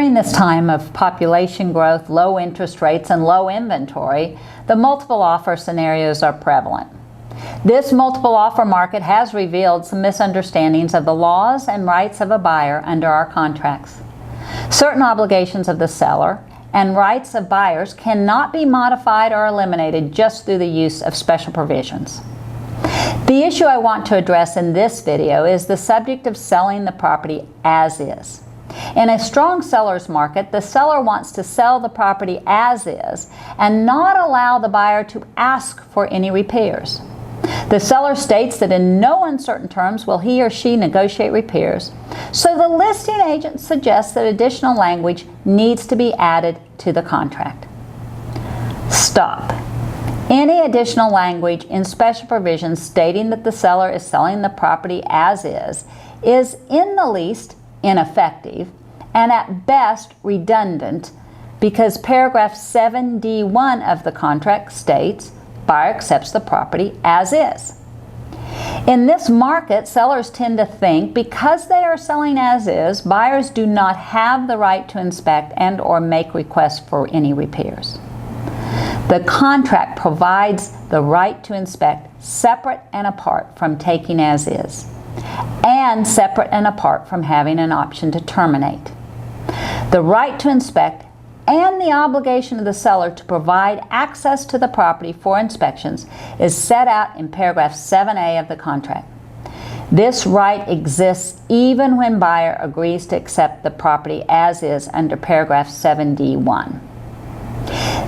During this time of population growth, low interest rates, and low inventory, the multiple offer scenarios are prevalent. This multiple offer market has revealed some misunderstandings of the laws and rights of a buyer under our contracts. Certain obligations of the seller and rights of buyers cannot be modified or eliminated just through the use of special provisions. The issue I want to address in this video is the subject of selling the property as is. In a strong seller's market, the seller wants to sell the property as is and not allow the buyer to ask for any repairs. The seller states that in no uncertain terms will he or she negotiate repairs, so the listing agent suggests that additional language needs to be added to the contract. Stop. Any additional language in special provisions stating that the seller is selling the property as is in the least ineffective and at best redundant, because paragraph 7D1 of the contract states buyer accepts the property as is. In this market, sellers tend to think because they are selling as is, buyers do not have the right to inspect and or make requests for any repairs. The contract provides the right to inspect separate and apart from taking as is, and separate and apart from having an option to terminate. The right to inspect and the obligation of the seller to provide access to the property for inspections is set out in paragraph 7A of the contract. This right exists even when buyer agrees to accept the property as is under paragraph 7D1.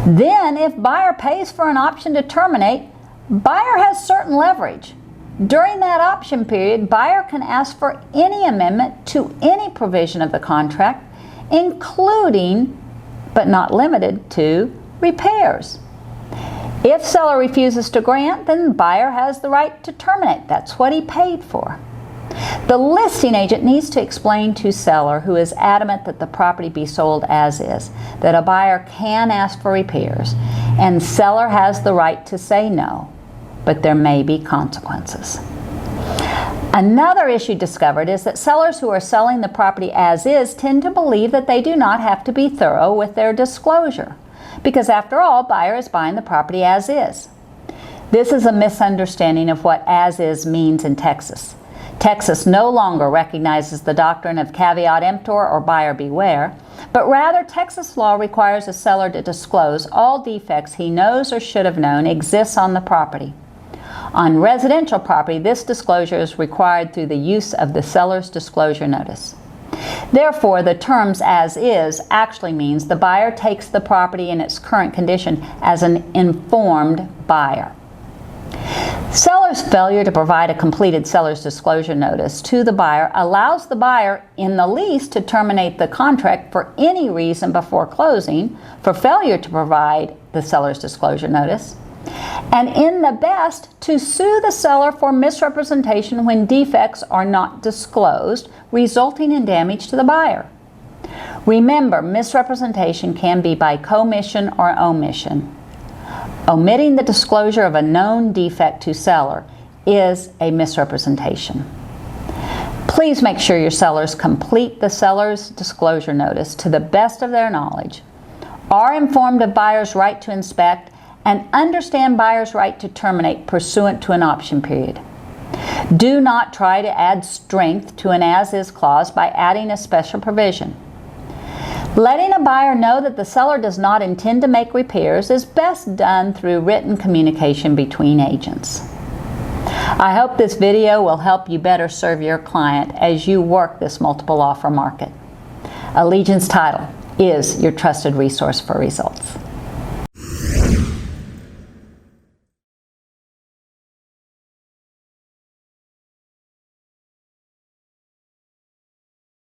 Then, if buyer pays for an option to terminate, buyer has certain leverage. During that option period, buyer can ask for any amendment to any provision of the contract, including, but not limited to, repairs. If seller refuses to grant, then buyer has the right to terminate. That's what he paid for. The listing agent needs to explain to seller who is adamant that the property be sold as is, that a buyer can ask for repairs, and seller has the right to say no, but there may be consequences. Another issue discovered is that sellers who are selling the property as is tend to believe that they do not have to be thorough with their disclosure, because after all, buyer is buying the property as is. This is a misunderstanding of what as is means in Texas. Texas no longer recognizes the doctrine of caveat emptor or buyer beware, but rather Texas law requires a seller to disclose all defects he knows or should have known exists on the property. On residential property, this disclosure is required through the use of the seller's disclosure notice. Therefore, the terms as is actually means the buyer takes the property in its current condition as an informed buyer. Seller's failure to provide a completed seller's disclosure notice to the buyer allows the buyer, in the least, to terminate the contract for any reason before closing for failure to provide the seller's disclosure notice, and in the best, to sue the seller for misrepresentation when defects are not disclosed, resulting in damage to the buyer. Remember, misrepresentation can be by commission or omission. Omitting the disclosure of a known defect to seller is a misrepresentation. Please make sure your sellers complete the seller's disclosure notice to the best of their knowledge, are informed of buyer's right to inspect, and understand buyer's right to terminate pursuant to an option period. Do not try to add strength to an as-is clause by adding a special provision. Letting a buyer know that the seller does not intend to make repairs is best done through written communication between agents. I hope this video will help you better serve your client as you work this multiple offer market. Allegiance Title is your trusted resource for results.